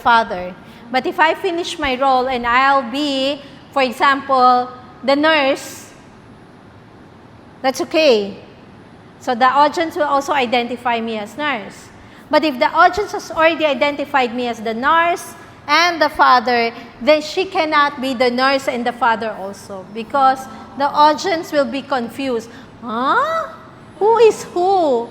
father. But if I finish my role and I'll be, for example, the nurse, that's okay. So the audience will also identify me as nurse. But if the audience has already identified me as the nurse and the father, then she cannot be the nurse and the father also, because the audience will be confused. Huh? Who is who?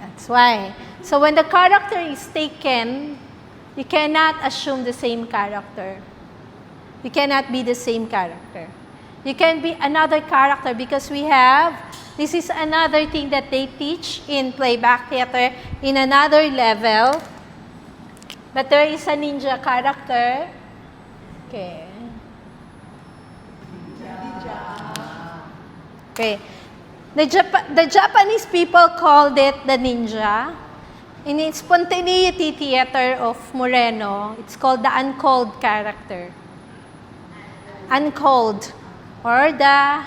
That's why. So when the character is taken, you cannot assume the same character. You cannot be the same character. You can be another character because this is another thing that they teach in playback theater in another level. But there is a ninja character. Okay. Okay. The Japanese people called it the ninja. In its spontaneity theater of Moreno, it's called the uncalled character. Uncalled. Or the,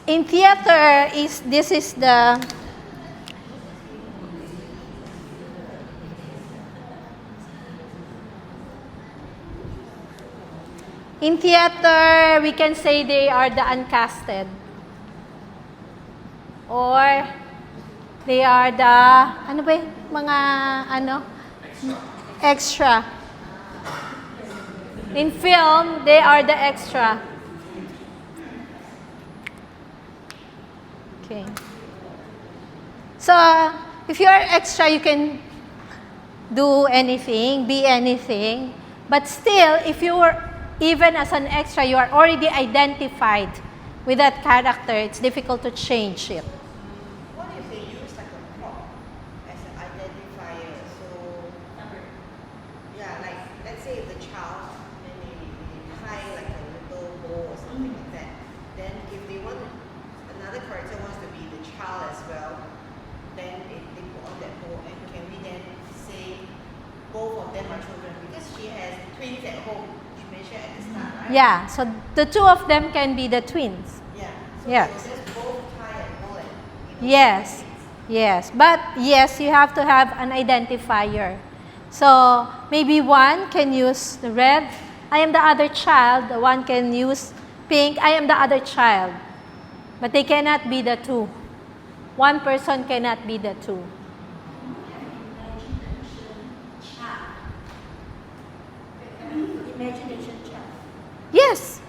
in theater, this is the, in theater, we can say they are the uncasted. Or they are the, extra. In film, they are the extra. Okay. So, if you are extra, you can do anything, be anything. But still, if you were, even as an extra, you are already identified with that character, it's difficult to change it. What if they use like a prop as an identifier? So, yeah, like, let's say the child, then they tie like a little bow or something like that. Then if they want, another character wants to be the child as well, then they put on that bow, and can we then say both of them are children? Because she has twins at home. At the start, right? Yeah, so the two of them can be the twins. Yeah. So yes. Just both tie and bow and, yes. Yes. But yes, you have to have an identifier. So maybe one can use the red. I am the other child. The one can use pink. I am the other child. But they cannot be the two. One person cannot be the two. Yes.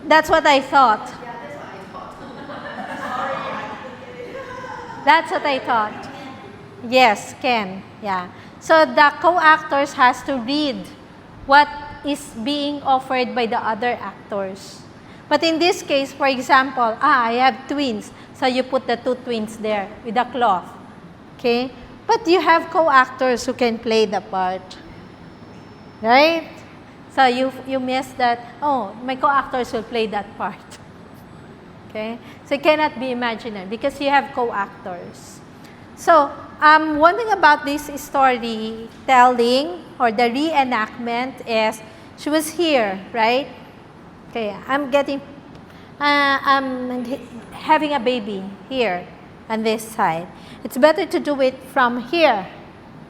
That's what I thought. That's what I thought. Yes, can. Yeah. So the co-actors has to read what is being offered by the other actors. But in this case, for example, I have twins. So you put the two twins there with a cloth. Okay? But you have co-actors who can play the part. Right? So you miss that, oh, my co-actors will play that part. Okay? So it cannot be imaginary because you have co-actors. So one thing about this storytelling or the reenactment is she was here, right? Okay, I'm having a baby here on this side. It's better to do it from here,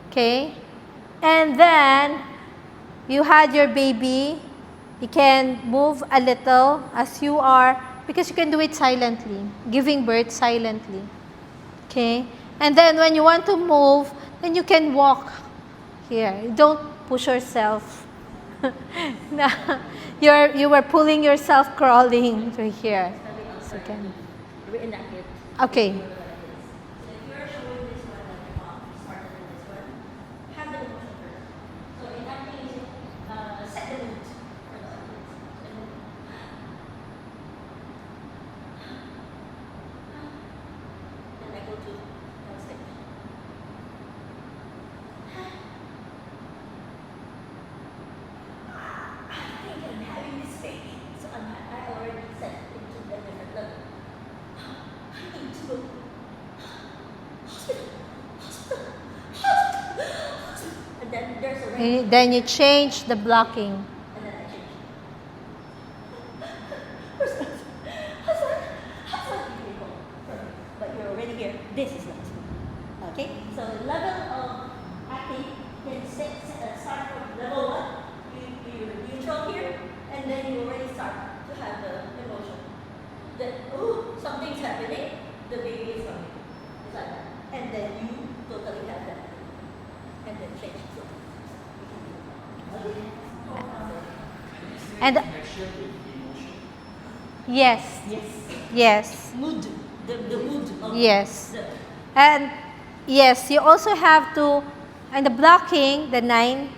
okay? And then you had your baby. You can move a little as you are, because you can do it silently, giving birth silently, okay? And then when you want to move, then you can walk here. Don't push yourself. You were pulling yourself crawling to here. So you can reenact it. Okay. Then you change the blocking. But you're already this is level school. Okay, so level of acting can start from level 1. You're neutral here, and then you already start to have the emotion. That, oh, something's happening, the baby is coming. It's like that. And then you totally have that. And then change. So, okay. And Connection with emotion. yes, Yes. yes, Mood. The mood of yes. the And yes, you also have to, and the blocking, the 9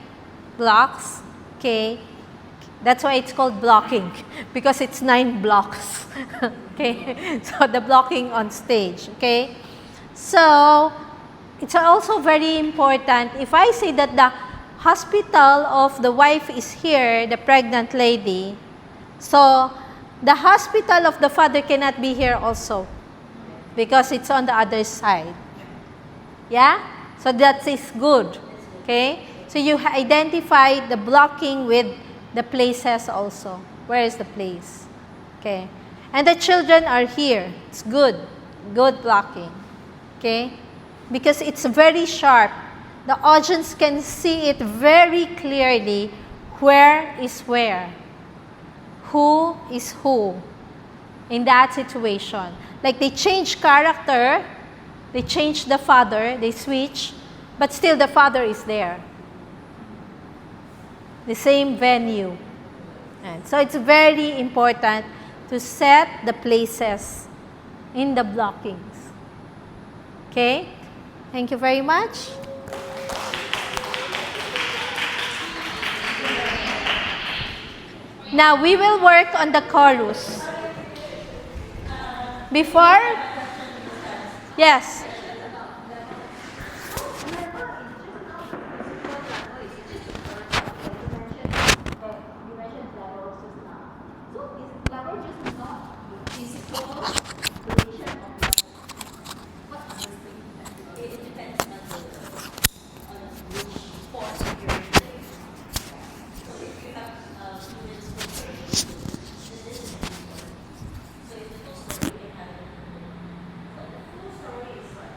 blocks, okay, that's why it's called blocking, because it's 9 blocks, okay, so the blocking on stage, okay. So, it's also very important, if I say that the hospital of the wife is here, the pregnant lady, so the hospital of the father cannot be here also, because it's on the other side. Yeah? So that is good. Okay? So you identify the blocking with the places also. Where is the place? Okay? And the children are here. It's good. Good blocking. Okay? Because it's very sharp. The audience can see it very clearly. Where is where? Who is who? In that situation. Like they change character, they change the father, they switch, but still the father is there. The same venue. And so it's very important to set the places in the blockings. Okay? Thank you very much. Now we will work on the chorus. Before? Yes. story is like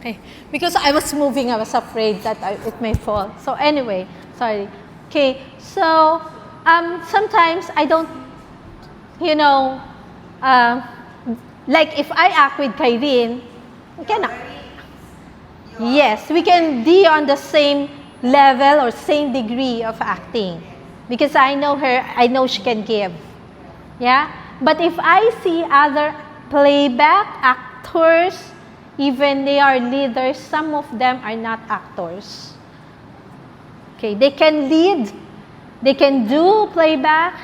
Okay, because I was moving, I was afraid that it may fall. So anyway, sorry. Okay, so sometimes I don't, you know, like if I act with Kyrene, we cannot. Yes, we can be on the same level or same degree of acting because I know her, I know she can give. Yeah, but if I see other playback actors, even they are leaders, some of them are not actors. Okay, they can lead, they can do playback,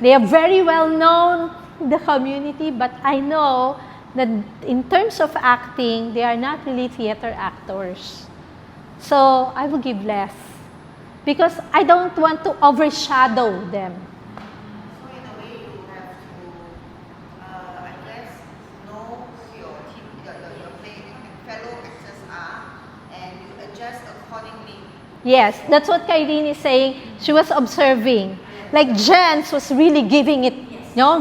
they are very well known in the community, but I know that in terms of acting, they are not really theater actors. So I will give less because I don't want to overshadow them. So in a way, you have to, I guess, know who your team, your fellow actors are, and you adjust accordingly. Yes, that's what Kyrene is saying. She was observing. Like Jens was really giving it,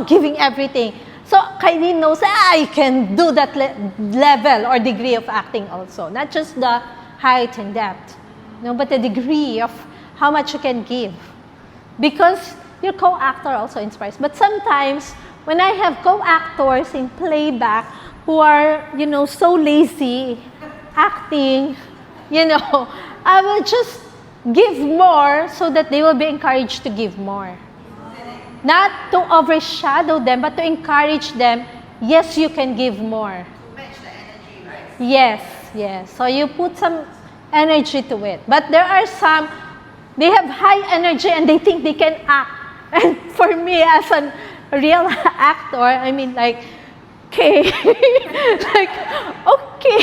giving everything. So Kyrene knows I can do that level or degree of acting also. Not just the height and depth, but the degree of how much you can give. Because your co-actor also inspires. But sometimes when I have co-actors in playback who are, so lazy acting, I will just give more so that they will be encouraged to give more. Not to overshadow them, but to encourage them, yes, you can give more. To match the energy, right? Yes. So you put some energy to it. But there are some, they have high energy and they think they can act. And for me, as a real actor, I mean like, okay, like, okay,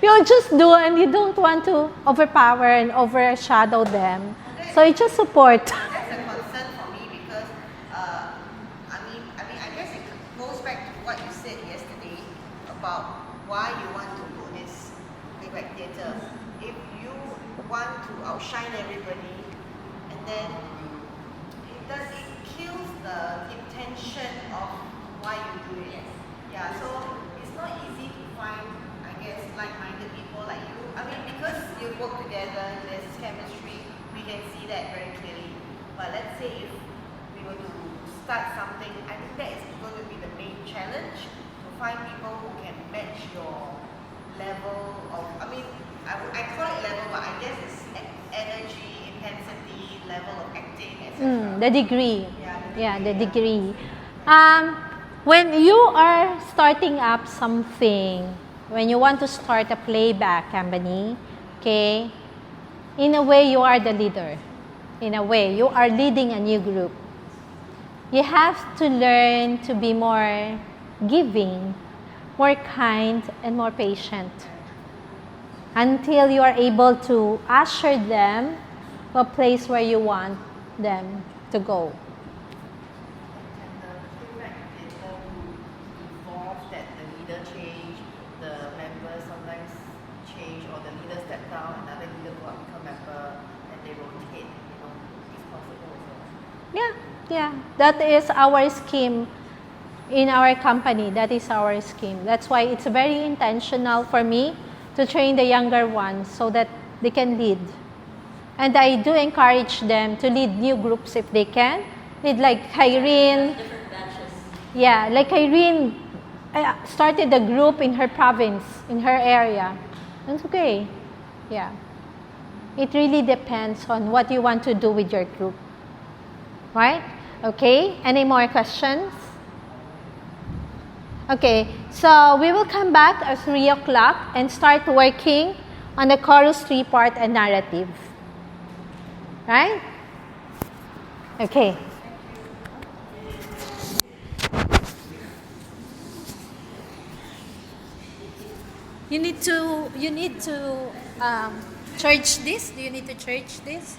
you just do and you don't want to overpower and overshadow them. So you just support. That's a concern for me because, I guess it goes back to what you said yesterday about why you want to do this playback theatre. If you want to outshine everybody, and then it kills the intention of why you do it. Yeah, so it's not easy to find, I guess, like-minded people like you. Because you work together, there's chemistry, we can see that very clearly. But let's say if we were to start something, I think that is going to be the main challenge, to find people who can match your level of, I call it level, but I guess it's energy, intensity, level of acting, etc. The degree. Yeah, the degree. When you are starting up something, when you want to start a playback company, okay, in a way you are the leader. In a way, you are leading a new group. You have to learn to be more giving, more kind, and more patient until you are able to usher them to a place where you want them to go. Can the playback theatre involve that the leader change, the members sometimes change, or the leader step down, another leader go up, become member, and they rotate, it's possible also. Yeah, that is our scheme in our company. That is our scheme. That's why it's very intentional for me to train the younger ones so that they can lead. And I do encourage them to lead new groups if they can. Lead like Kyrene. Different batches. Yeah, like Kyrene started a group in her province, in her area. That's okay. Yeah. It really depends on what you want to do with your group. Right? Okay, any more questions? Okay, so we will come back at 3 o'clock and start working on the chorus 3 part and narrative. Right? Okay. You need to charge this? Do you need to charge this?